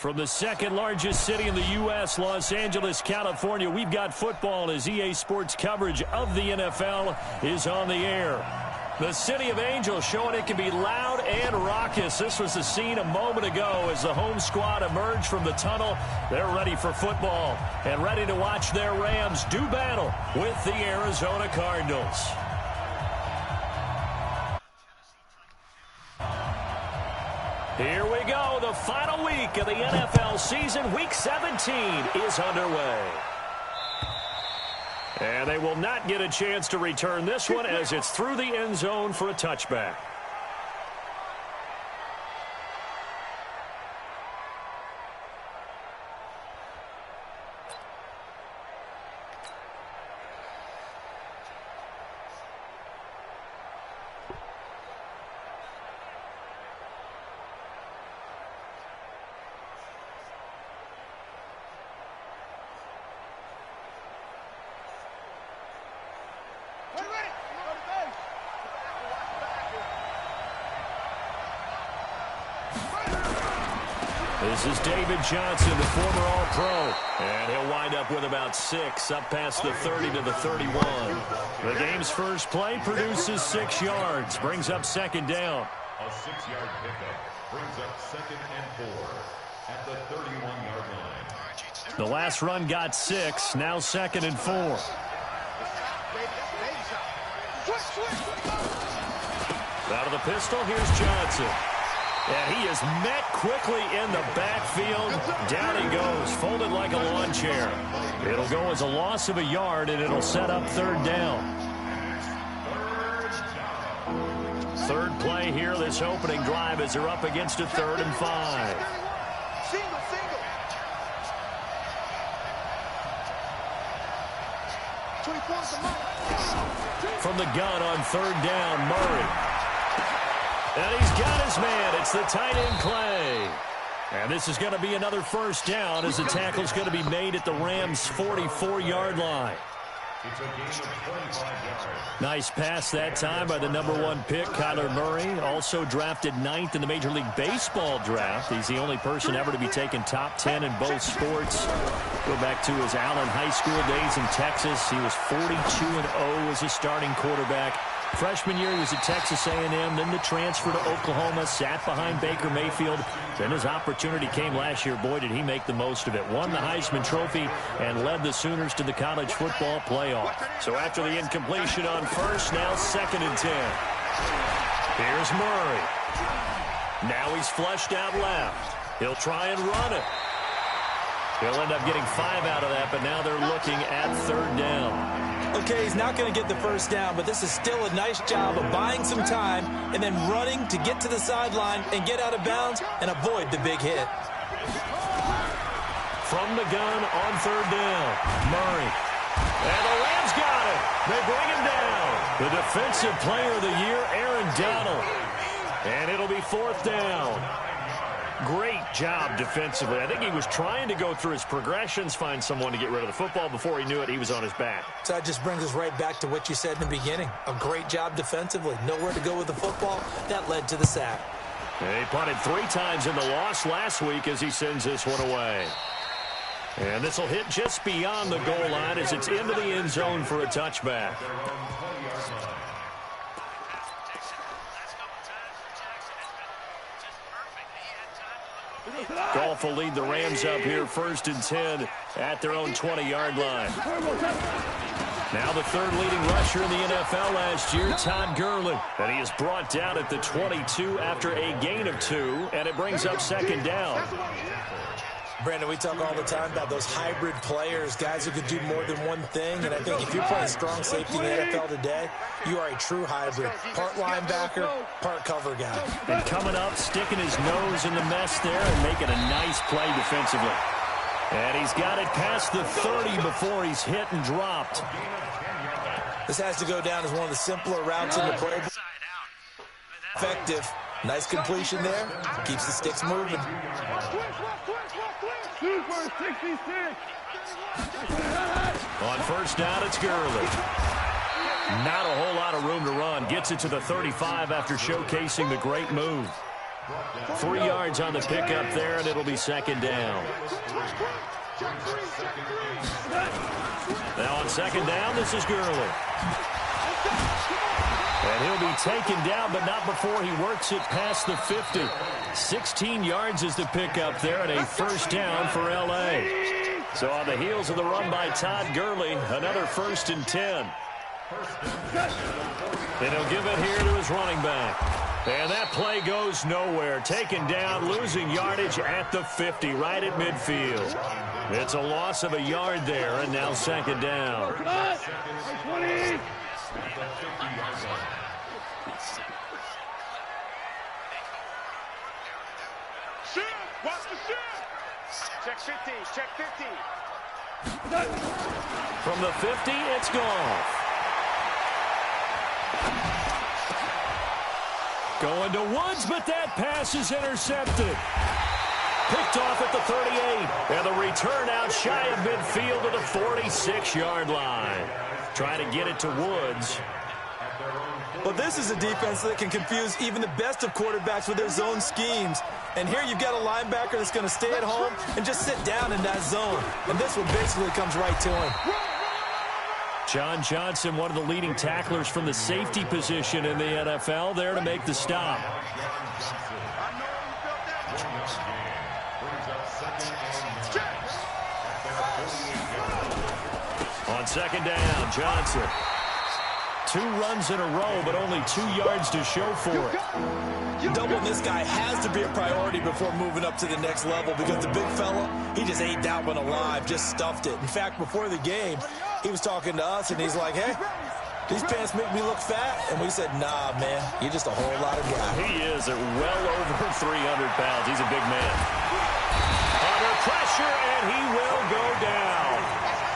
From the second largest city in the U.S., Los Angeles, California, we've got football as EA Sports coverage of the NFL is on the air. The City of Angels showing it can be loud and raucous. This was the scene a moment ago as the home squad emerged from the tunnel. They're ready for football and ready to watch their Rams do battle with the Arizona Cardinals. Here we go. The final week of the NFL season. Week 17 is underway. And they will not get a chance to return this one as it's through the end zone for a touchback. This is David Johnson, the former All-Pro, and he'll wind up with about 6, up past the 30 to the 31. The game's first play produces 6 yards, brings up second down. A 6-yard pickup brings up 2nd and 4 at the 31-yard line. The last run got 6, now 2nd and 4. Out of the pistol, here's Johnson. And he is met quickly in the backfield. Down he goes, folded like a lawn chair. It'll go as a loss of a yard, and it'll set up third down. Third play here, this opening drive, as they're up against a 3rd and 5. From the gun on 3rd down, Murray. And he's got his man. It's the tight end play. And this is going to be another first down as the tackle's going to be made at the Rams' 44-yard line. It's a gain of 25 yards. Nice pass that time by the number 1 pick, Kyler Murray. Also drafted 9th in the Major League Baseball draft. He's the only person ever to be taken top 10 in both sports. Go back to his Allen High School days in Texas. He was 42-0 as a starting quarterback. Freshman year, he was at Texas A&M, then the transfer to Oklahoma, sat behind Baker Mayfield. Then his opportunity came last year. Boy, did he make the most of it. Won the Heisman Trophy and led the Sooners to the college football playoff. So after the incompletion on first, now 2nd and 10. Here's Murray. Now he's flushed out left. He'll try and run it. He'll end up getting 5 out of that, but now they're looking at 3rd down. Okay, he's not going to get the first down, but this is still a nice job of buying some time and then running to get to the sideline and get out of bounds and avoid the big hit. From the gun on 3rd down, Murray. And the Rams got it. They bring him down. The defensive player of the year, Aaron Donald. And it'll be 4th down. Great job defensively. I think he was trying to go through his progressions, find someone to get rid of the football. Before he knew it, he was on his back. So that just brings us right back to what you said in the beginning. A great job defensively. Nowhere to go with the football. That led to the sack. He punted 3 times in the loss last week as he sends this one away. And this will hit just beyond the goal line as it's into the end zone for a touchback. Goff will lead the Rams up here 1st and 10 at their own 20-yard line. Now the 3rd leading rusher in the NFL last year, Todd Gurley. And he is brought down at the 22 after a gain of 2, and it brings up 2nd down. Brandon, we talk all the time about those hybrid players, guys who could do more than one thing. And I think if you're playing strong safety in the NFL today, you are a true hybrid. Part linebacker, part cover guy. And coming up, sticking his nose in the mess there and making a nice play defensively. And he's got it past the 30 before he's hit and dropped. This has to go down as one of the simpler routes in the play. Effective. Nice completion there. Keeps the sticks moving. On 1st down, it's Gurley. Not a whole lot of room to run. Gets it to the 35 after showcasing the great move. 3 yards on the pickup there, and it'll be second down. Now on second down, this is Gurley. And he'll be taken down, but not before he works it past the 50. 16 yards is the pickup there, and a first down for L.A. So on the heels of the run by Todd Gurley, another 1st and 10. And he'll give it here to his running back. And that play goes nowhere. Taken down, losing yardage at the 50, right at midfield. It's a loss of a yard there, and now second down. Watch the shot. Check 50, check 50. From the 50, it's gone. Going to Woods, but that pass is intercepted. Picked off at the 38. And the return out shy of midfield to the 46-yard line. Trying to get it to Woods. Well, this is a defense that can confuse even the best of quarterbacks with their zone schemes. And here you've got a linebacker that's going to stay at home and just sit down in that zone. And this one basically comes right to him. John Johnson, one of the leading tacklers from the safety position in the NFL, there to make the stop. On second down, Johnson. 2 runs in a row, but only 2 yards to show for it. Doubling this guy has to be a priority before moving up to the next level because the big fella, he just ate that one alive, just stuffed it. In fact, before the game, he was talking to us, and he's like, hey, these pants make me look fat. And we said, nah, man, you're just a whole lot of guy. He is at well over 300 pounds. He's a big man. Under pressure, and he will go down.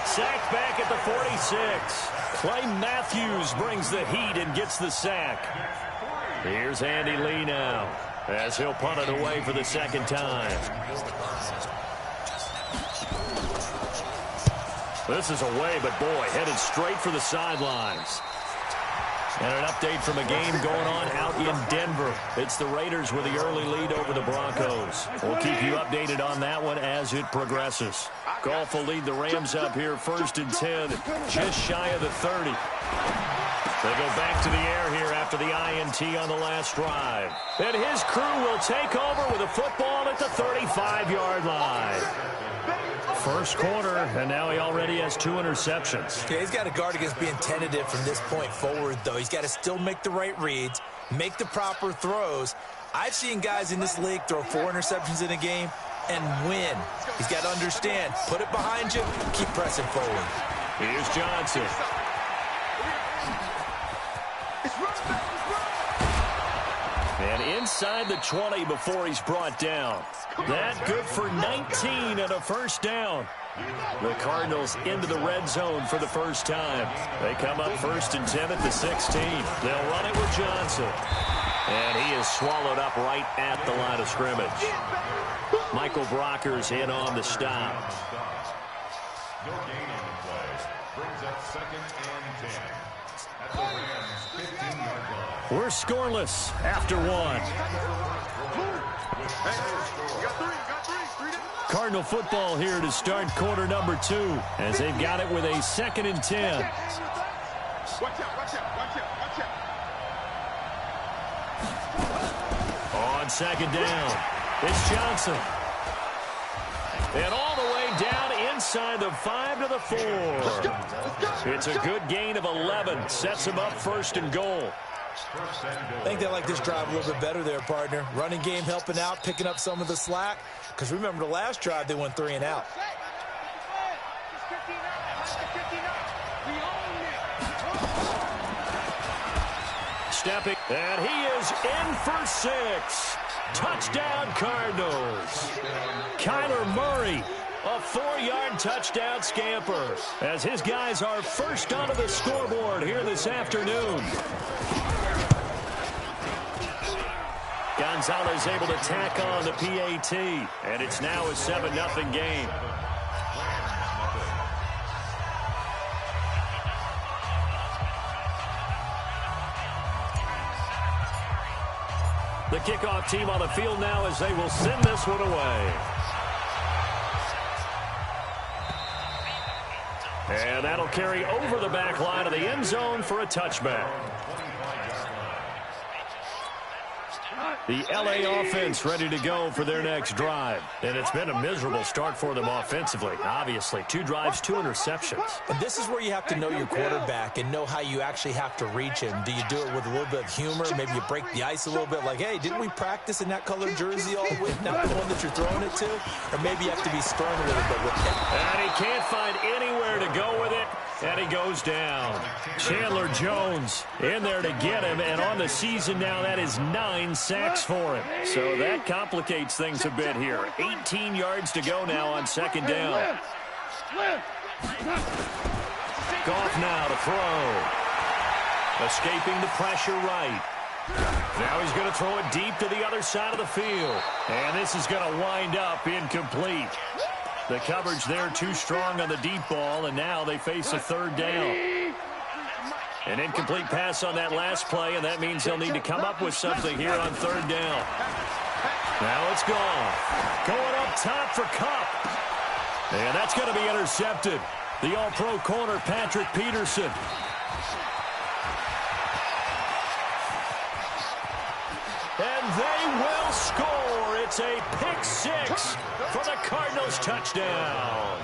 Sacked back at the 46. Clay Matthews brings the heat and gets the sack. Here's Andy Lee now as he'll punt it away for the second time. This is away, but boy, headed straight for the sidelines. And an update from a game going on out in Denver. It's the Raiders with the early lead over the Broncos. We'll keep you updated on that one as it progresses. Goff will lead the Rams up here 1st and 10, just shy of the 30. They go back to the air here after the INT on the last drive. And his crew will take over with a football at the 35-yard line. First quarter, and now he already has 2 interceptions. Yeah, he's got to guard against being tentative from this point forward, though. He's got to still make the right reads, make the proper throws. I've seen guys in this league throw 4 interceptions in a game and win. He's got to understand, put it behind you, keep pressing forward. Here's Johnson. And inside the 20 before he's brought down. That good for 19 and a first down. The Cardinals into the red zone for the first time. They come up 1st and 10 at the 16. They'll run it with Johnson. And he is swallowed up right at the line of scrimmage. Michael Brocker's in on the stop. No gain on the play. Brings up 2nd and 10. At the Rams' 15-yard line. We're scoreless after 1. Cardinal football here to start quarter number 2 as they've got it with a 2nd and 10. On second down, it's Johnson. And all the way down inside the 5 to the 4. It's a good gain of 11. Sets him up 1st and goal. I think they like this drive a little bit better there, partner. Running game helping out, picking up some of the slack. Because remember the last drive, they went 3 and out. Stepping, and he is in for 6. Touchdown, Cardinals. Kyler Murray, a 4-yard touchdown scamper, as his guys are first onto the scoreboard here this afternoon. Gonzalez able to tack on the PAT, and it's now a 7-0 game. The kickoff team on the field now as they will send this one away. And that'll carry over the back line of the end zone for a touchback. The LA offense ready to go for their next drive. And it's been a miserable start for them offensively. Obviously, 2 drives, 2 interceptions. And this is where you have to know your quarterback and know how you actually have to reach him. Do you do it with a little bit of humor? Maybe you break the ice a little bit like, hey, didn't we practice in that colored jersey all week? Not the one that you're throwing it to? Or maybe you have to be stern a little bit with him. And he can't find anywhere to go with it. And he goes down. Chandler Jones in there to get him. And on the season now, that is 9 sacks for him. So that complicates things a bit here. 18 yards to go now on second down. Goff now to throw. Escaping the pressure right. Now he's going to throw it deep to the other side of the field. And this is going to wind up incomplete. The coverage there too strong on the deep ball, and now they face a third down. An incomplete pass on that last play, and that means they'll need to come up with something here on third down. Now it's gone. Going up top for Kupp. And that's going to be intercepted. The all-pro corner, Patrick Peterson. And they will score. It's a pick 6 for the Cardinals touchdown.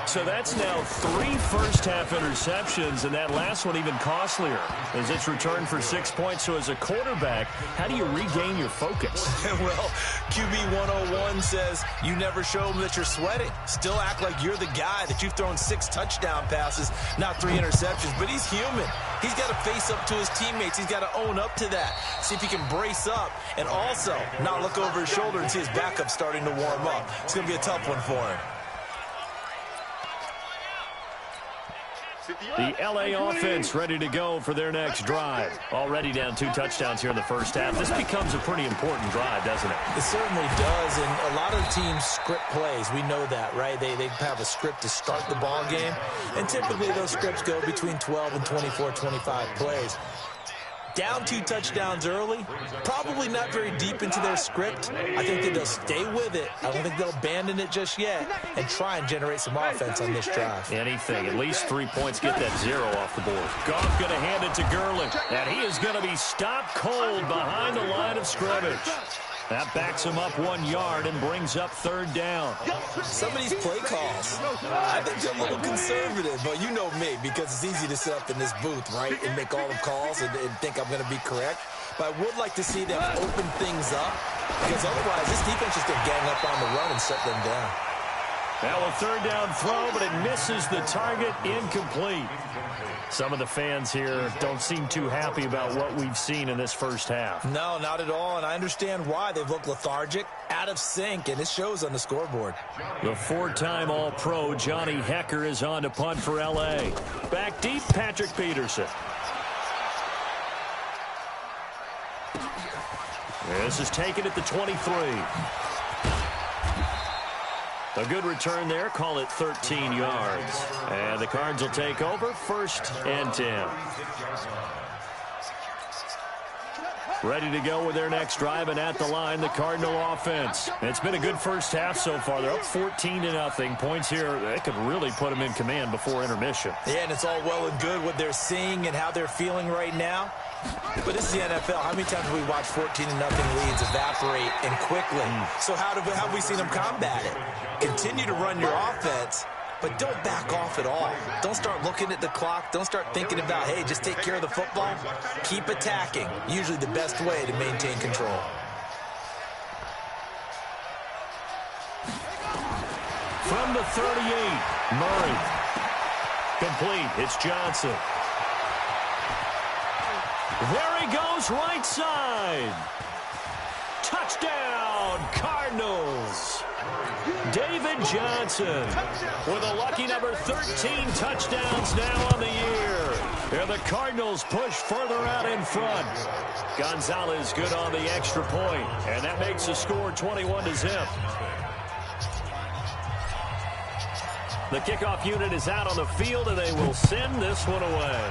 So that's now 3 first-half interceptions, and that last one even costlier as it's returned for 6 points. So as a quarterback, how do you regain your focus? Well, QB 101 says you never show them that you're sweating. Still act like you're the guy, that you've thrown 6 touchdown passes, not 3 interceptions. But he's human. He's got to face up to his teammates. He's got to own up to that. See if he can brace up and also not look over his shoulder and see his backup starting to warm up. It's going to be a tough one for him. The LA offense ready to go for their next drive. Already down 2 touchdowns here in the first half. This becomes a pretty important drive, doesn't it? It certainly does, and a lot of teams script plays. We know that, right? They have a script to start the ball game, and typically those scripts go between 12 and 24, 25 plays. Down 2 touchdowns early, probably not very deep into their script. I think that they'll stay with it. I don't think they'll abandon it just yet and try and generate some offense on this drive. Anything, at least 3 points, get that 0 off the board. Goff going to hand it to Gurley, and he is going to be stopped cold behind the line of scrimmage. That backs him up 1 yard and brings up third down. Some of these play calls, I think they're a little conservative, but you know me, because it's easy to sit up in this booth, right, and make all the calls and think I'm going to be correct. But I would like to see them open things up, because otherwise this defense is going to gang up on the run and shut them down. Now a third down throw, but it misses the target, incomplete. Some of the fans here don't seem too happy about what we've seen in this first half. No, not at all, and I understand why. They've looked lethargic, out of sync, and it shows on the scoreboard. The 4-time All-Pro Johnny Hekker is on to punt for L.A. Back deep, Patrick Peterson. This is taken at the 23. A good return there. Call it 13 yards. And the Cards will take over 1st and 10. Ready to go with their next drive, and at the line, the Cardinal offense. It's been a good first half so far. They're up 14-0. Points here, that could really put them in command before intermission. Yeah, and it's all well and good what they're seeing and how they're feeling right now. But this is the NFL. How many times have we watched 14-0 leads evaporate and quickly? So how have we seen them combat it? Continue to run your offense, but don't back off at all. Don't start looking at the clock. Don't start thinking about, hey, just take care of the football. Keep attacking. Usually the best way to maintain control. From the 38, Murray. Complete. It's Johnson. There he goes, right side. Touchdown, Cardinals. David Johnson with a lucky number 13 touchdowns now on the year. And the Cardinals push further out in front. Gonzalez good on the extra point, and that makes the score 21-0. The kickoff unit is out on the field, and they will send this one away.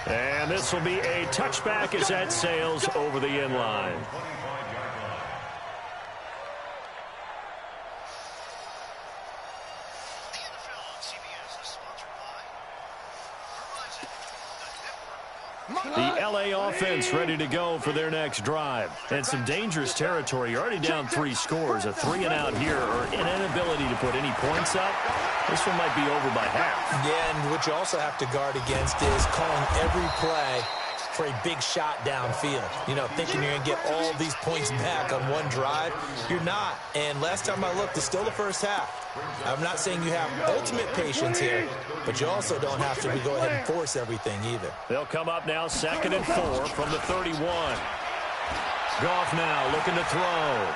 And this will be a touchback as that sails over the end line. The LA offense ready to go for their next drive. And some dangerous territory. You're already down 3 scores. A 3-and-out here or an inability to put any points up. This one might be over by half. Yeah, and what you also have to guard against is calling every play for a big shot downfield. You know, thinking you're going to get all these points back on one drive. You're not. And last time I looked, it's still the first half. I'm not saying you have ultimate patience here, but you also don't have to go ahead and force everything either. They'll come up now 2nd and 4 from the 31. Goff now looking to throw.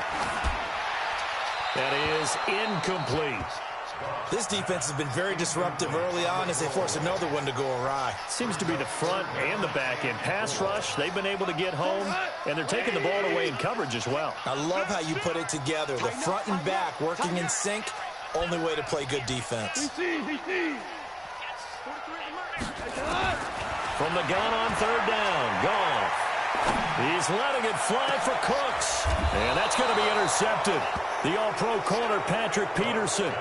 That is incomplete. This defense has been very disruptive early on as they force another one to go awry. Seems to be the front and the back end. Pass rush, they've been able to get home, and they're taking the ball away in coverage as well. I love how you put it together. The front and back working in sync, only way to play good defense. From the gun on 3rd down, Goff. He's letting it fly for Cooks, and that's going to be intercepted. The all-pro corner, Patrick Peterson.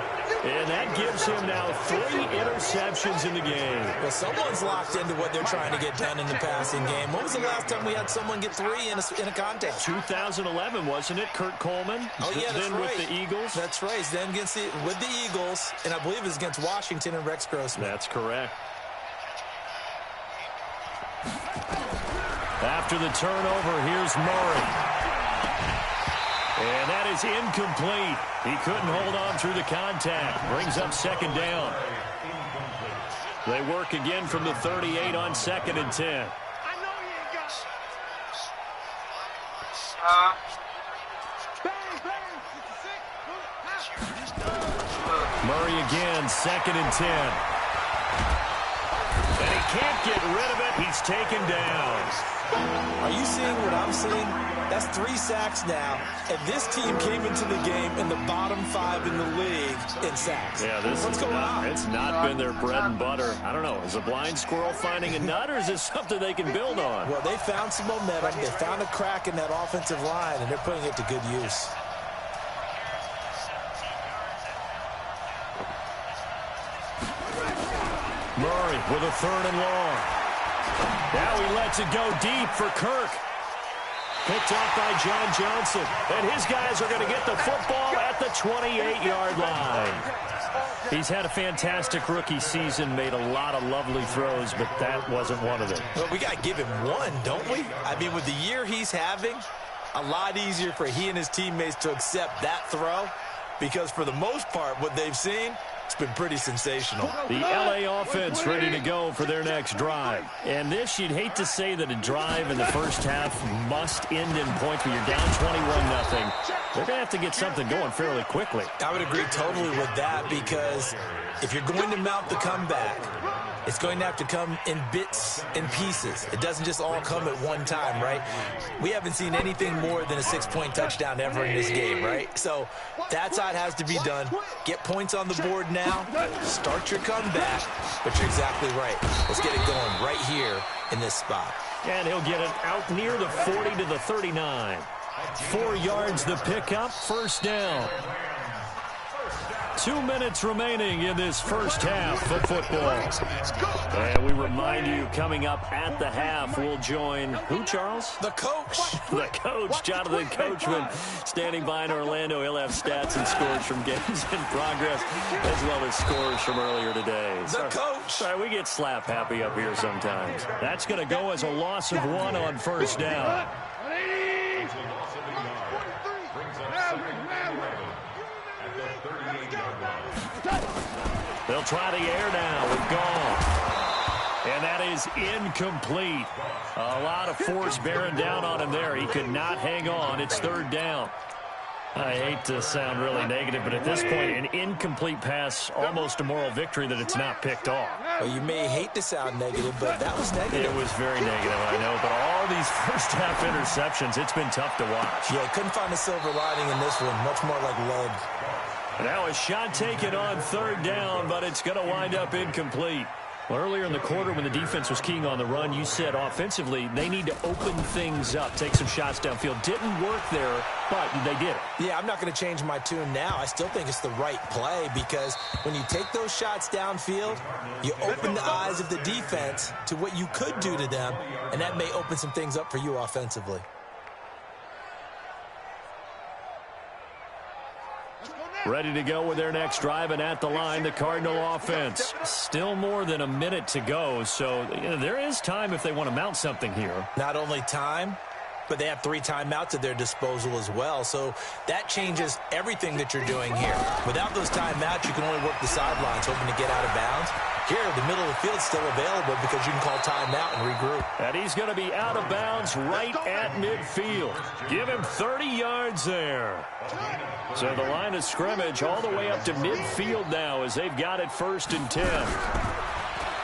And that gives him now 3 interceptions in the game. Well, someone's locked into what they're trying to get done in the passing game. When was the last time we had someone get 3 in a contest? 2011, wasn't it? Kurt Coleman. Oh, yeah, that's then right. with the Eagles. That's right. He's then with the Eagles, and I believe it was against Washington and Rex Grossman. That's correct. After the turnover, here's Murray. And that is incomplete. He couldn't hold on through the contact. Brings up 2nd down. They work again from the 38 on 2nd and 10. Murray again, 2nd and 10. And he can't get rid of it. He's taken down. Are you seeing what I'm seeing? That's 3 sacks now, and this team came into the game in the bottom 5 in the league in sacks. Yeah, What's going on? It's not been their bread and butter. I don't know. Is a blind squirrel finding a nut, or is this something they can build on? Well, they found some momentum. They found a crack in that offensive line, and they're putting it to good use. Murray with a 3rd and long. Now he lets it go deep for Kirk. Picked off by John Johnson. And his guys are going to get the football at the 28-yard line. He's had a fantastic rookie season, made a lot of lovely throws, but that wasn't one of them. Well, we got to give him one, don't we? I mean, with the year he's having, a lot easier for he and his teammates to accept that throw, because for the most part, what they've seen, it's been pretty sensational. The LA offense ready to go for their next drive. And this, you'd hate to say that a drive in the first half must end in points, but you're down 21-0. They're going to have to get something going fairly quickly. I would agree totally with that, because if you're going to mount the comeback, it's going to have to come in bits and pieces. It doesn't just all come at one time, right? We haven't seen anything more than a 6-point touchdown ever in this game, right? So that's how it has to be done. Get points on the board now. Start your comeback. But you're exactly right. Let's get it going right here in this spot. And he'll get it out near the 40 to the 39. 4 yards the pickup, 1st down. 2 minutes remaining in this first half of football. And we remind you, coming up at the half, we'll join who, Charles? The coach. The coach, Jonathan Coachman, standing by in Orlando. He'll have stats and scores from games in progress, as well as scores from earlier today. The coach. Sorry, we get slap happy up here sometimes. That's going to go as a loss of 1 on 1st down. They'll try the air now with Goff. And that is incomplete. A lot of force bearing down on him there. He could not hang on. It's 3rd down. I hate to sound really negative, but at this point, an incomplete pass, almost a moral victory that it's not picked off. Well, you may hate to sound negative, but that was negative. It was very negative, I know. But all these first-half interceptions, it's been tough to watch. Yeah, couldn't find a silver lining in this one. Much more like lead. Now a shot taken on 3rd down, but it's going to wind up incomplete. Well, earlier in the quarter when the defense was keying on the run, you said offensively they need to open things up, take some shots downfield. Didn't work there, but they did. Yeah, I'm not going to change my tune now. I still think it's the right play because when you take those shots downfield, you open the eyes of the defense to what you could do to them, and that may open some things up for you offensively. Ready to go with their next drive, and at the line, the Cardinal offense. Still more than a minute to go, so there is time if they want to mount something here. Not only time, but they have 3 timeouts at their disposal as well, so that changes everything that you're doing here. Without those timeouts, you can only work the sidelines, hoping to get out of bounds. Here, the middle of the field is still available because you can call timeout and regroup. And he's going to be out of bounds right at midfield. Give him 30 yards there. So the line of scrimmage all the way up to midfield now as they've got it 1st and 10.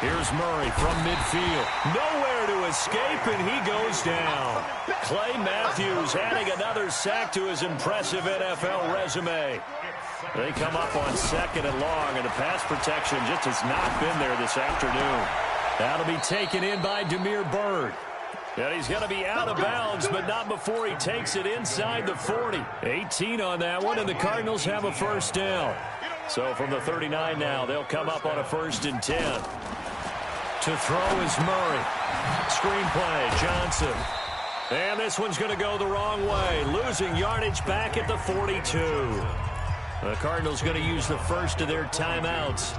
Here's Murray from midfield. Nowhere to escape, and he goes down. Clay Matthews adding another sack to his impressive NFL resume. They come up on 2nd and long, and the pass protection just has not been there this afternoon. That'll be taken in by Damiere Byrd. And he's going to be out of bounds, but not before he takes it inside the 40. 18 on that one, and the Cardinals have a 1st down. So from the 39 now, they'll come up on a 1st and 10. To throw is Murray. Screenplay, Johnson. And this one's going to go the wrong way, losing yardage back at the 42. The Cardinals going to use the first of their timeouts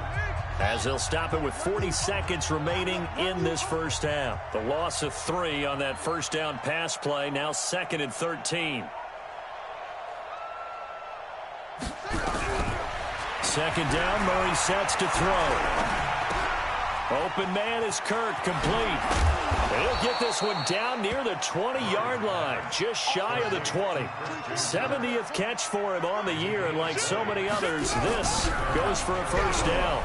as they'll stop it with 40 seconds remaining in this first half. The loss of 3 on that 1st down pass play, now 2nd and 13. 2nd down, Murray sets to throw. Open man is Kirk, complete. He'll get this one down near the 20-yard line, just shy of the 20. 70th catch for him on the year, and like so many others, this goes for a 1st down.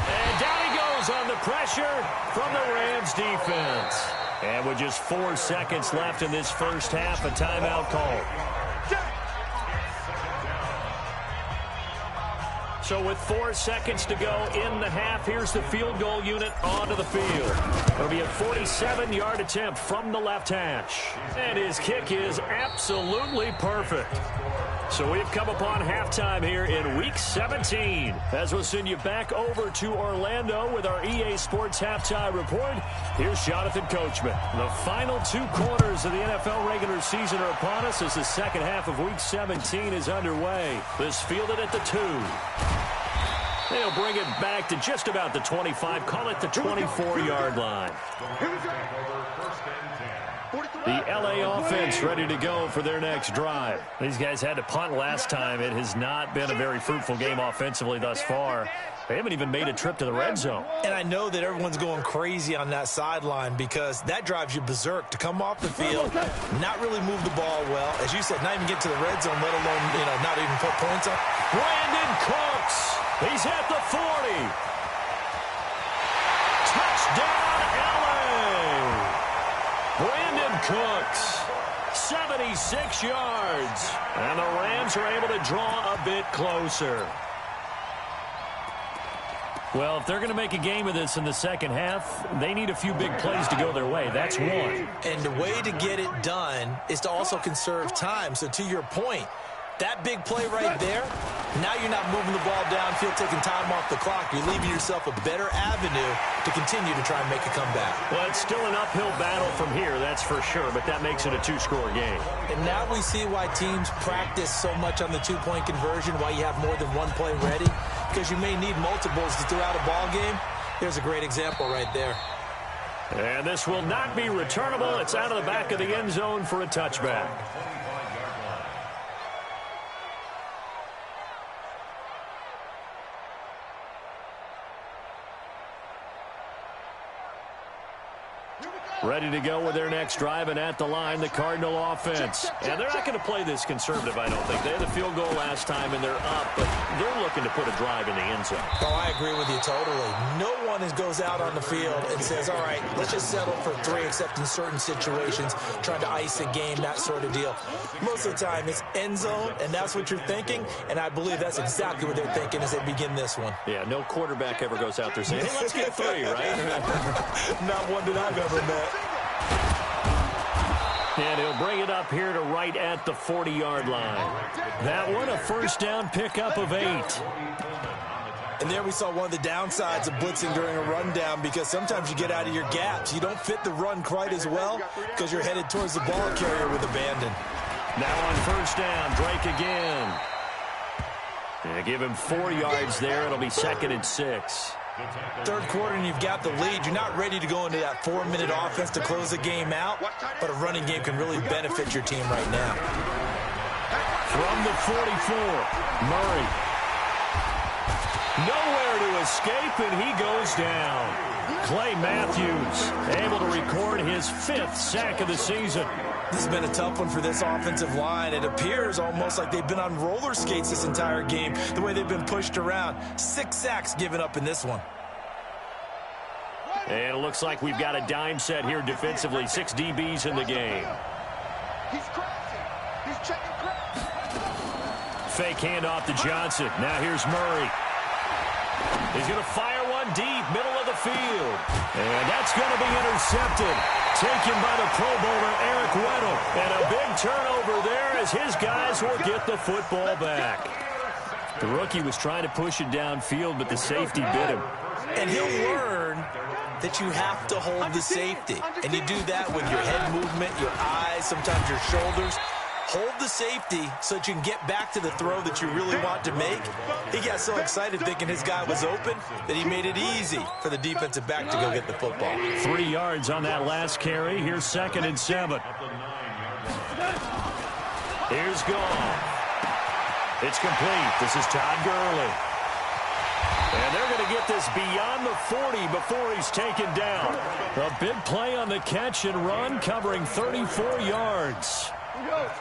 And down he goes on the pressure from the Rams defense. And with just 4 seconds left in this first half, a timeout call. So with 4 seconds to go in the half, here's the field goal unit onto the field. It'll be a 47-yard attempt from the left hash. And his kick is absolutely perfect. So we've come upon halftime here in Week 17. As we'll send you back over to Orlando with our EA Sports Halftime Report, here's Jonathan Coachman. The final 2 quarters of the NFL regular season are upon us as the second half of Week 17 is underway. This fielded at the 2. They'll bring it back to just about the 25, call it the 24-yard line. The LA offense ready to go for their next drive. These guys had to punt last time. It has not been a very fruitful game offensively thus far. They haven't even made a trip to the red zone. And I know that everyone's going crazy on that sideline because that drives you berserk to come off the field, not really move the ball well. As you said, not even get to the red zone, let alone, not even put points up. Brandon Cooks. He's at the 40. Touchdown, LA. Brandon Cooks, 76 yards. And the Rams are able to draw a bit closer. Well, if they're going to make a game of this in the second half, they need a few big plays to go their way. That's one. And the way to get it done is to also conserve time. So to your point, that big play right there, now you're not moving the ball downfield, taking time off the clock. You're leaving yourself a better avenue to continue to try and make a comeback. Well, it's still an uphill battle from here, that's for sure, but that makes it a 2-score game. And now we see why teams practice so much on the 2-point conversion, why you have more than one play ready, because you may need multiples to throw out a ball game. There's a great example right there. And this will not be returnable. It's out of the back of the end zone for a touchback. Ready to go with their next drive, and at the line, the Cardinal offense. And they're not going to play this conservative, I don't think. They had a field goal last time, and they're up, but they're looking to put a drive in the end zone. Oh, I agree with you totally. No one goes out on the field and says, all right, let's just settle for 3, except in certain situations, trying to ice a game, that sort of deal. Most of the time, it's end zone, and that's what you're thinking, and I believe that's exactly what they're thinking as they begin this one. Yeah, no quarterback ever goes out there saying, hey, let's get 3, right? Not one that I've ever met. And he'll bring it up here to right at the 40-yard line. That one, a first down pickup of 8. And there we saw one of the downsides of blitzing during a rundown, because sometimes you get out of your gaps. You don't fit the run quite as well because you're headed towards the ball carrier with abandon. Now on first down, Drake again. And give him 4 yards there. It'll be 2nd and 6. Third quarter and you've got the lead. You're not ready to go into that 4-minute offense to close the game out, but a running game can really benefit your team right now. From the 44, Murray. Nowhere to escape, and he goes down. Clay Matthews able to record his 5th sack of the season. This has been a tough one for this offensive line. It appears almost like they've been on roller skates this entire game, the way they've been pushed around. 6 sacks given up in this one. And it looks like we've got a dime set here defensively. 6 DBs in the game. He's crazy. He's checking crazy. Fake handoff to Johnson. Now here's Murray. He's going to fire one deep, middle of the field. And that's going to be intercepted. Taken by the Pro Bowler, Eric Weddle. And a big turnover there as his guys will get the football back. The rookie was trying to push it downfield, but the safety bit him. And he'll learn that you have to hold the safety. And you do that with your head movement, your eyes, sometimes your shoulders. Hold the safety so that you can get back to the throw that you really want to make. He got so excited thinking his guy was open that he made it easy for the defensive back to go get the football. 3 yards on that last carry. Here's 2nd and 7. Here's Goff. It's complete. This is Todd Gurley. And they're going to get this beyond the 40 before he's taken down. A big play on the catch and run, covering 34 yards.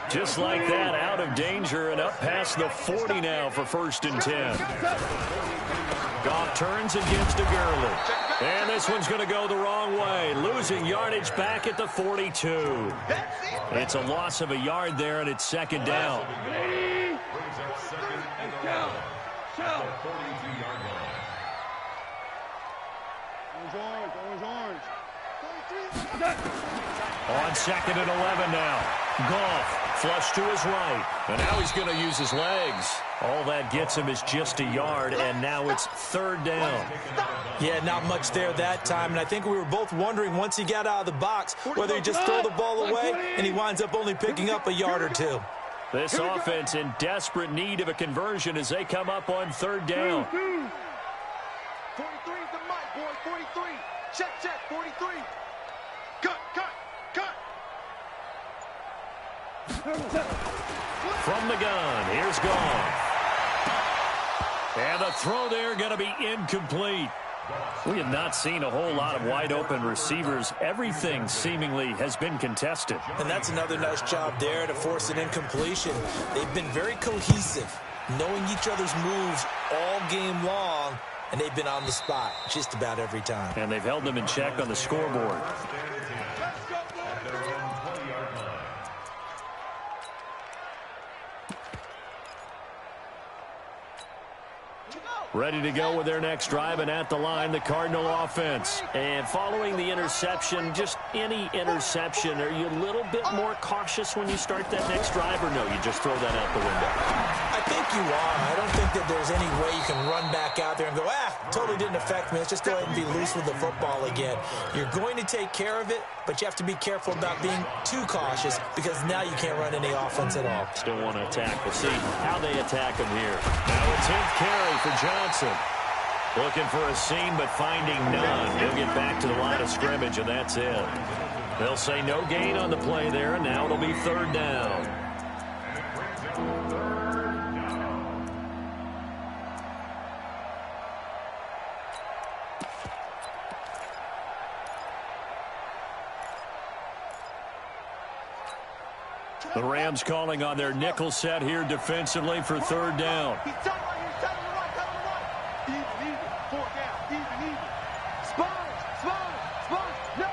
Just like that, out of danger and up past the 40 now for 1st and 10. Goff turns and gives to Gurley. And this one's going to go the wrong way, losing yardage back at the 42. It's a loss of a yard there, and it's 2nd down. On 2nd and 11 now. Goff flush to his right. And now he's going to use his legs. All that gets him is just a yard, and now it's 3rd down. Yeah, not much there that time. And I think we were both wondering once he got out of the box whether he just throw the ball away, and he winds up only picking up a yard or 2. This offense in desperate need of a conversion as they come up on 3rd down. 43 is the mic, boy. 43. Check, 43. Cut. From the gun, here's Goff. And the throw there going to be incomplete. We have not seen a whole lot of wide-open receivers. Everything seemingly has been contested. And that's another nice job there to force an incompletion. They've been very cohesive, knowing each other's moves all game long, and they've been on the spot just about every time. And they've held them in check on the scoreboard. Ready to go with their next drive, and at the line, the Cardinal offense. And following the interception, just any interception, are you a little bit more cautious when you start that next drive, or no, you just throw that out the window? I think you are. I don't think that there's any way you can run back out there and go, totally didn't affect me. Let's just go ahead and be loose with the football again. You're going to take care of it, but you have to be careful about being too cautious because now you can't run any offense at all. Still want to attack. We'll see how they attack him here. Now a 10th carry for Johnson. Looking for a seam, but finding none. He'll get back to the line of scrimmage, and that's it. They'll say no gain on the play there, and now it'll be 3rd down. The Rams calling on their nickel set here defensively for third down. He's tight right here. Tight on the right. Tight on the right. Even. Fourth down. Even. Sponge. No.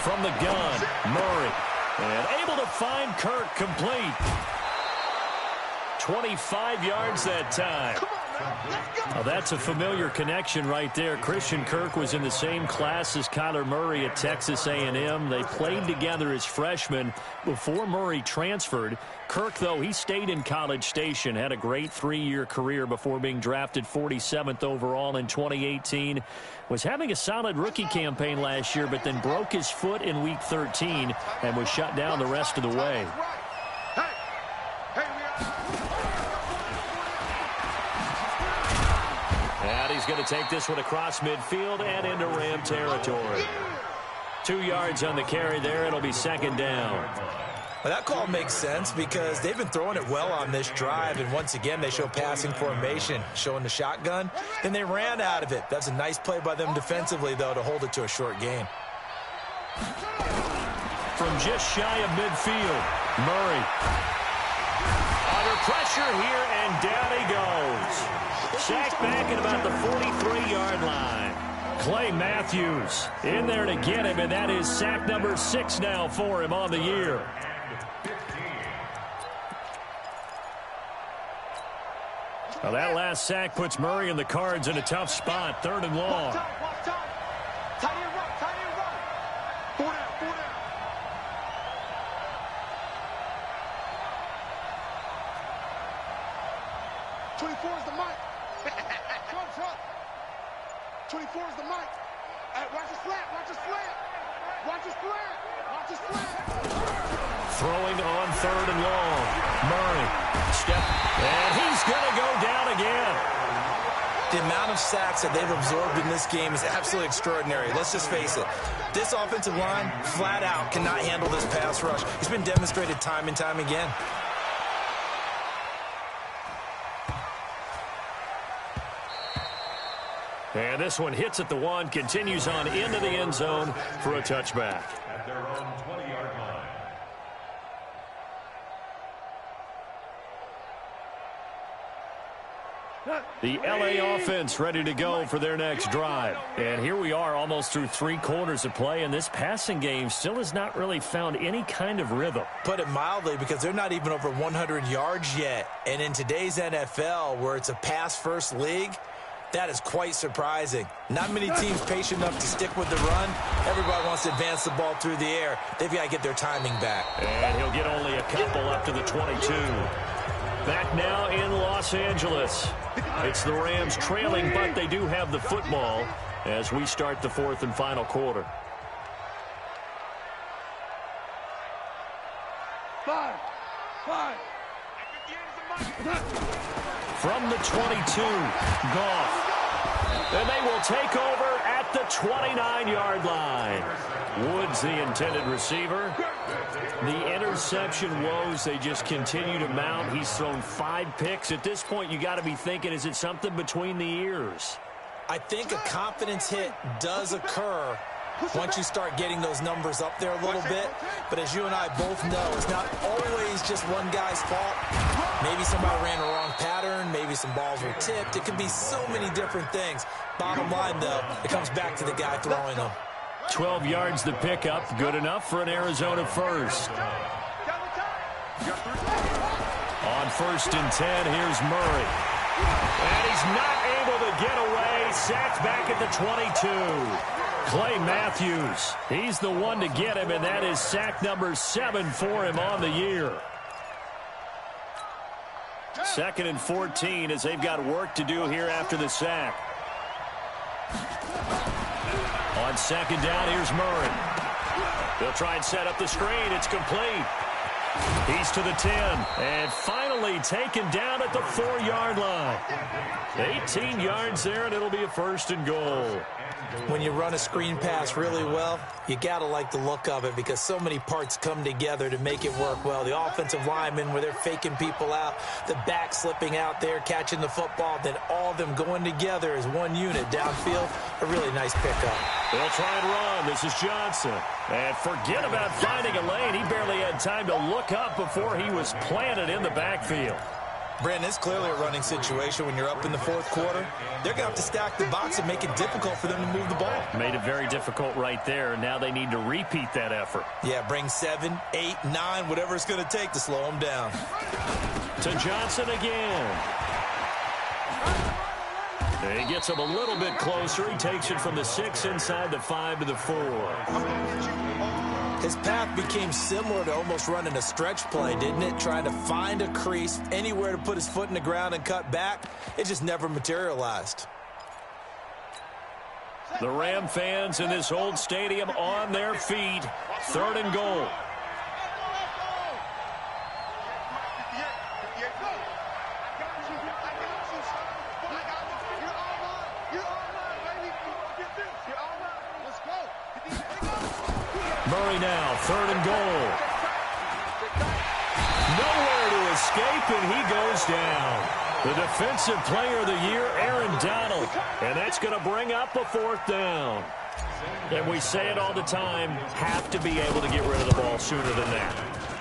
From the gun, Murray. And able to find Kirk complete. 25 yards that time. Well, that's a familiar connection right there. Christian Kirk was in the same class as Kyler Murray at Texas A&M. They played together as freshmen before Murray transferred. Kirk, though, he stayed in College Station, had a great 3-year career before being drafted 47th overall in 2018. Was having a solid rookie campaign last year, but then broke his foot in Week 13 and was shut down the rest of the way. And he's going to take this one across midfield and into Ram territory. 2 yards on the carry there. It'll be second down. Well, that call makes sense because they've been throwing it well on this drive, and once again they show passing formation, showing the shotgun, and they ran out of it. That's a nice play by them defensively, though, to hold it to a short gain. From just shy of midfield, Murray. Under pressure here, and down he goes. Sacked back at about the 43-yard line. Clay Matthews in there to get him, and that is sack number 6 now for him on the year. Well, that last sack puts Murray and the Cards in a tough spot, 3rd and long. Tight end right. 4 down. 24 is the mic. Front. 24 is the mic. Hey, watch the slant. Throwing on 3rd and long. Murray. And he's going to go down again. The amount of sacks that they've absorbed in this game is absolutely extraordinary. Let's just face it. This offensive line, flat out, cannot handle this pass rush. It's been demonstrated time and time again. And this one hits at the 1, continues on into the end zone for a touchback. At their own 20-yard line. The LA offense ready to go for their next drive. And here we are almost through 3 quarters of play, and this passing game still has not really found any kind of rhythm. Put it mildly, because they're not even over 100 yards yet. And in today's NFL, where it's a pass-first league, that is quite surprising. Not many teams patient enough to stick with the run. Everybody wants to advance the ball through the air. They've got to get their timing back. And he'll get only a couple up to the 22. Back now in Los Angeles. It's the Rams trailing, but they do have the football as we start the 4th and final quarter. 5. From the 22, Goff. And they will take over at the 29-yard line. Woods, the intended receiver. The interception woes, they just continue to mount. He's thrown 5 picks. At this point, you got to be thinking, is it something between the ears? I think a confidence hit does occur once you start getting those numbers up there a little bit. But as you and I both know, it's not always just one guy's fault. Maybe somebody ran a wrong pattern. Maybe some balls were tipped. It can be so many different things. Bottom line, though, it comes back to the guy throwing them. 12 yards the pickup. Good enough for an Arizona first. On 1st and 10, here's Murray. And he's not able to get away. Sacked back at the 22. Clay Matthews, he's the one to get him, and that is sack number 7 for him on the year. 2nd and 14 as they've got work to do here after the sack. On 2nd down, here's Murray. They'll try and set up the screen. It's complete. He's to the 10, and finally taken down at the 4-yard line. 18 yards there, and it'll be a 1st and goal. When you run a screen pass really well, you got to like the look of it because so many parts come together to make it work well. The offensive linemen, where they're faking people out, the back slipping out there, catching the football, then all of them going together as one unit downfield. A really nice pickup. They'll try and run. This is Johnson. And forget about finding a lane. He barely had time to look up before he was planted in the backfield. Brandon, it's clearly a running situation when you're up in the fourth quarter. They're going to have to stack the box and make it difficult for them to move the ball. Made it very difficult right there. Now they need to repeat that effort. Yeah, bring 7, 8, 9, whatever it's going to take to slow them down. To Johnson again. He gets him a little bit closer. He takes it from the 6 inside the 5 to the 4. His path became similar to almost running a stretch play, didn't it? Trying to find a crease, anywhere to put his foot in the ground and cut back. It just never materialized. The Ram fans in this old stadium on their feet. 3rd and goal. Murray now, 3rd and goal. Nowhere to escape, and he goes down. The defensive player of the year, Aaron Donald. And that's going to bring up a 4th down. And we say it all the time, have to be able to get rid of the ball sooner than that.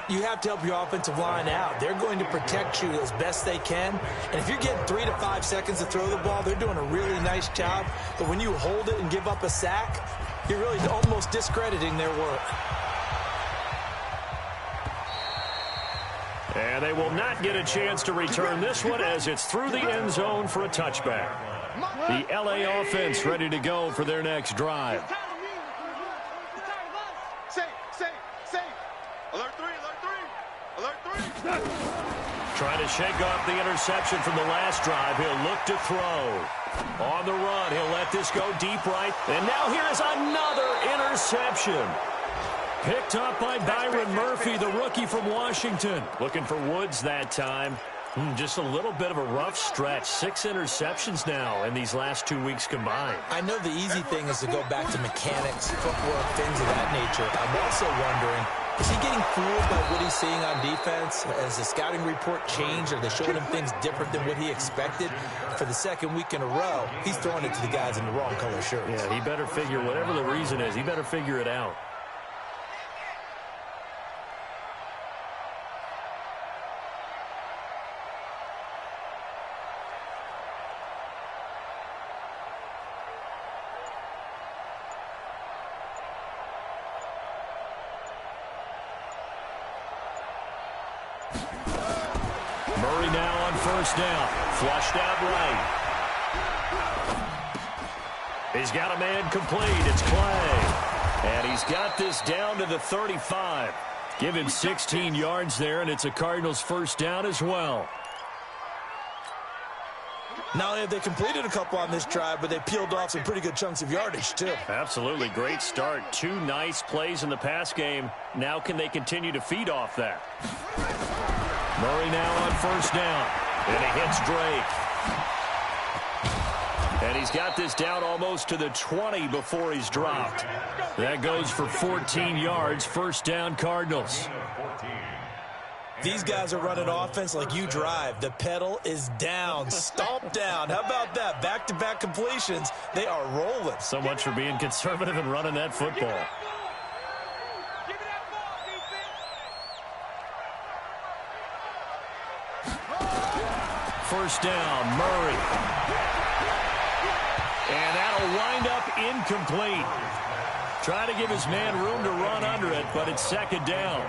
You have to help your offensive line out. They're going to protect you as best they can. And if you're getting 3 to 5 seconds to throw the ball, they're doing a really nice job. But when you hold it and give up a sack, you're really almost discrediting their work. And they will not get a chance to return this one as it's through the end zone for a touchback. The LA offense ready to go for their next drive. Trying to shake off the interception from the last drive. He'll look to throw. On the run, he'll let this go deep right. And now here's another interception. Picked up by Byron Murphy, the rookie from Washington. Looking for Woods that time. Just a little bit of a rough stretch. 6 interceptions now in these last 2 weeks combined. I know the easy thing is to go back to mechanics, footwork, things of that nature. I'm also wondering, is he getting fooled by what he's seeing on defense? Has the scouting report changed? Are they showing him things different than what he expected? For the 2nd week in a row, he's throwing it to the guys in the wrong color shirts. Yeah, he better figure, whatever the reason is, he better figure it out. Murray now on 1st down. Flushed out right. He's got a man complete. It's Clay. And he's got this down to the 35. Give him 16 yards there, and it's a Cardinals 1st down as well. Not only have they completed a couple on this drive, but they peeled off some pretty good chunks of yardage, too. Absolutely. Great start. 2 nice plays in the pass game. Now can they continue to feed off that? Murray now on 1st down. And he hits Drake. And he's got this down almost to the 20 before he's dropped. That goes for 14 yards. 1st down, Cardinals. These guys are running offense like you drive. The pedal is down, stomped down. How about that? Back-to-back completions. They are rolling. So much for being conservative and running that football. First down, Murray. And that'll wind up incomplete. Try to give his man room to run under it, but it's 2nd down.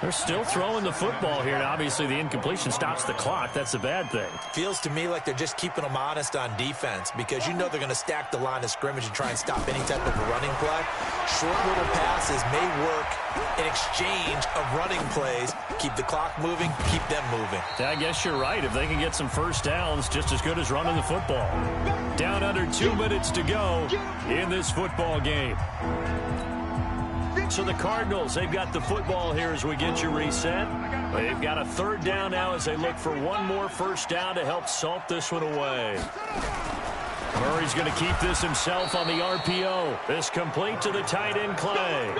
They're still throwing the football here, and obviously the incompletion stops the clock. That's a bad thing. Feels to me like they're just keeping them honest on defense because you know they're going to stack the line of scrimmage and try and stop any type of a running play. Short little passes may work in exchange of running plays. Keep the clock moving, keep them moving. I guess you're right. If they can get some 1st downs, just as good as running the football. Down under 2 minutes to go in this football game. So the Cardinals, they've got the football here as we get you reset. They've got a 3rd down now as they look for one more 1st down to help salt this one away. Murray's going to keep this himself on the RPO. This complete to the tight end, Clay.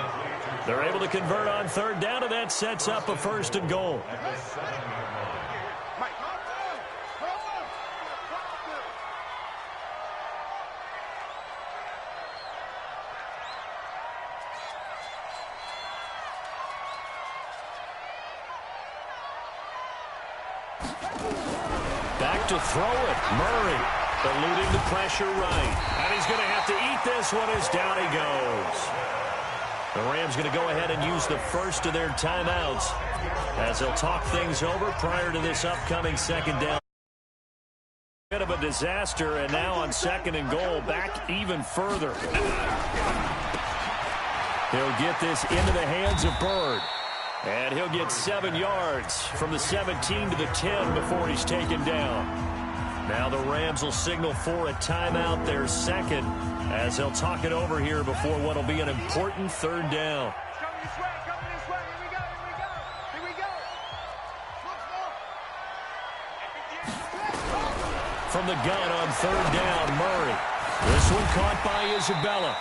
They're able to convert on 3rd down, and that sets up a 1st and goal. Back to throw it. Murray eluding the pressure right. And he's going to have to eat this one as down he goes. The Rams going to go ahead and use the first of their timeouts as they'll talk things over prior to this upcoming second down. Bit of a disaster, and now on second and goal, back even further. He'll get this into the hands of Bird. And he'll get 7 yards from the 17 to the 10 before he's taken down. Now the Rams will signal for a timeout, their second, as they'll talk it over here before what will be an important third down. From the gun on third down, Murray. This one caught by Isabella.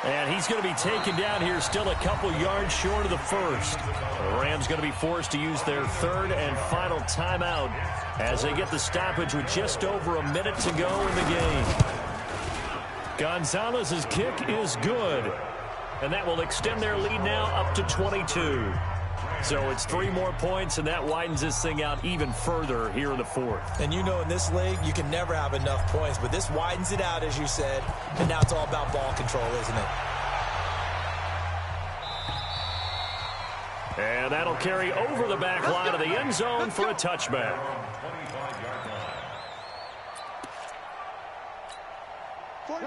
And he's going to be taken down here, still a couple yards short of the first. The Rams going to be forced to use their third and final timeout as they get the stoppage with just over a minute to go in the game. Gonzalez's kick is good. And that will extend their lead now up to 22. So it's 3 more points, and that widens this thing out even further here in the fourth. And you know in this league, you can never have enough points, but this widens it out, as you said, and now it's all about ball control, isn't it? And that'll carry over the back line of the end zone for a touchback.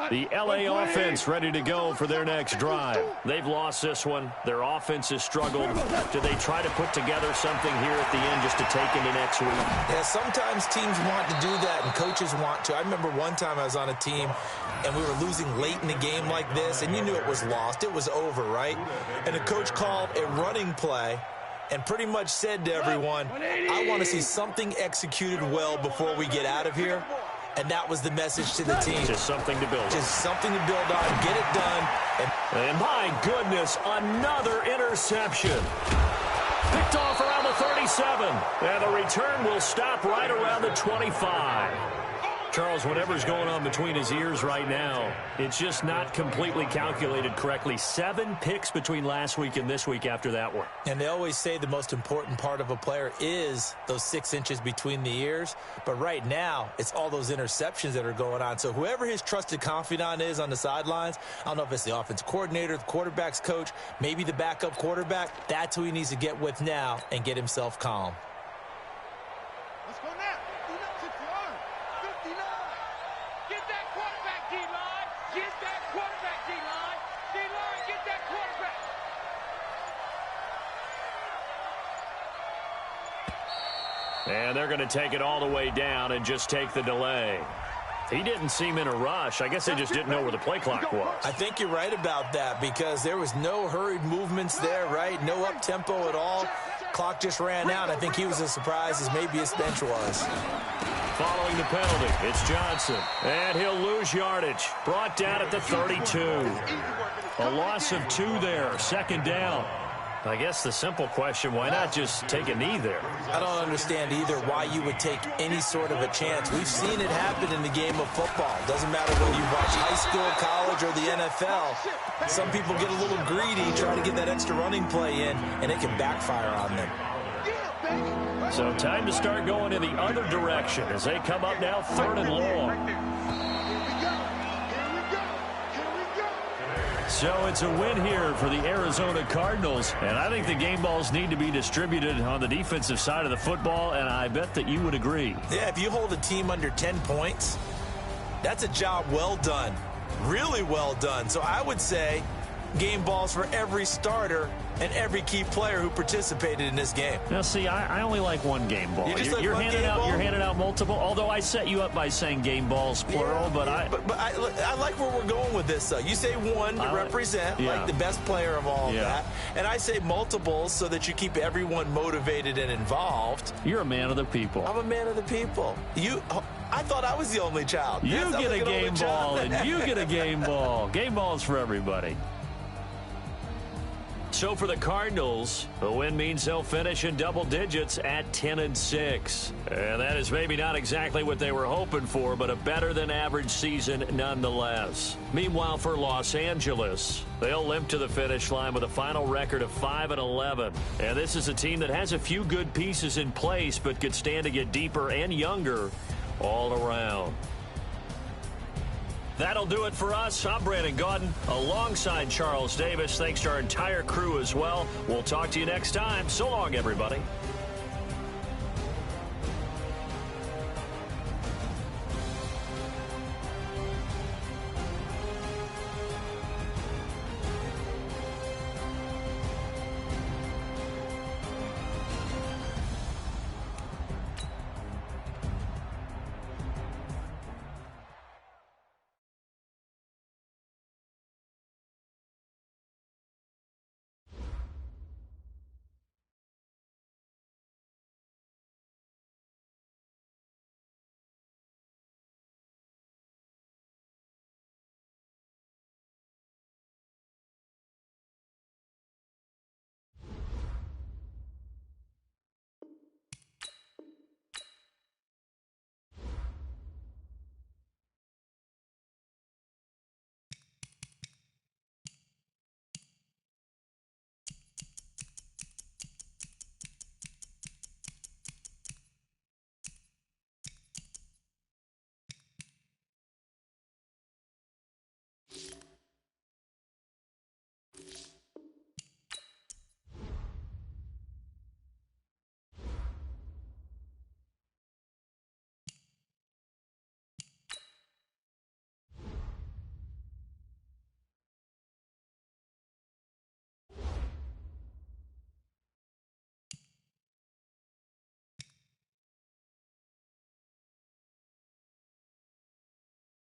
The L.A. offense ready to go for their next drive. They've lost this one. Their offense has struggled. Do they try to put together something here at the end just to take into next week? Yeah, sometimes teams want to do that and coaches want to. I remember one time I was on a team and we were losing late in the game like this, and you knew it was lost. It was over, right? And the coach called a running play and pretty much said to everyone, I want to see something executed well before we get out of here. And that was the message to the team. Just something to build on. Just something to build on. Get it done. And my goodness, another interception. Picked off around the 37. And the return will stop right around the 25. Charles, whatever's going on between his ears right now, it's just not completely calculated correctly. 7 picks between last week and this week after that one. And they always say the most important part of a player is those 6 inches between the ears. But right now, it's all those interceptions that are going on. So whoever his trusted confidant is on the sidelines, I don't know if it's the offense coordinator, the quarterback's coach, maybe the backup quarterback, that's who he needs to get with now and get himself calm. Let's go now. 59. Get that quarterback, D-line. Get that quarterback, D-line. D-line, get that quarterback. And they're going to take it all the way down and just take the delay. He didn't seem in a rush. I guess they just didn't know where the play clock was. I think you're right about that because there was no hurried movements there, right? No up-tempo at all. Clock just ran out. I think he was as surprised as maybe his bench was. Following the penalty, it's Johnson. And he'll lose yardage. Brought down at the 32. A loss of 2 there. Second down. I guess the simple question, why not just take a knee there? I don't understand either why you would take any sort of a chance. We've seen it happen in the game of football. Doesn't matter whether you watch high school, college, or the NFL. Some people get a little greedy, try to get that extra running play in, and it can backfire on them. So time to start going in the other direction as they come up now 3rd and long. So it's a win here for the Arizona Cardinals, and I think the game balls need to be distributed on the defensive side of the football, and I bet that you would agree. Yeah, if you hold a team under 10 points, that's a job well done, really well done. So I would say game balls for every starter and every key player who participated in this game. Now, see, I only like one game ball. You're handing out multiple, although I set you up by saying game balls, plural, but I like where we're going with this, though. You say one to represent, like the best player of all of that, and I say multiples so that you keep everyone motivated and involved. You're a man of the people. I'm a man of the people. I thought I was the only child. You get a game ball, and you get a game ball. Game balls for everybody. So for the Cardinals, the win means they'll finish in double digits at 10-6. And that is maybe not exactly what they were hoping for, but a better than average season nonetheless. Meanwhile, for Los Angeles, they'll limp to the finish line with a final record of 5-11. And this is a team that has a few good pieces in place, but could stand to get deeper and younger all around. That'll do it for us. I'm Brandon Gaudin alongside Charles Davis. Thanks to our entire crew as well. We'll talk to you next time. So long, everybody.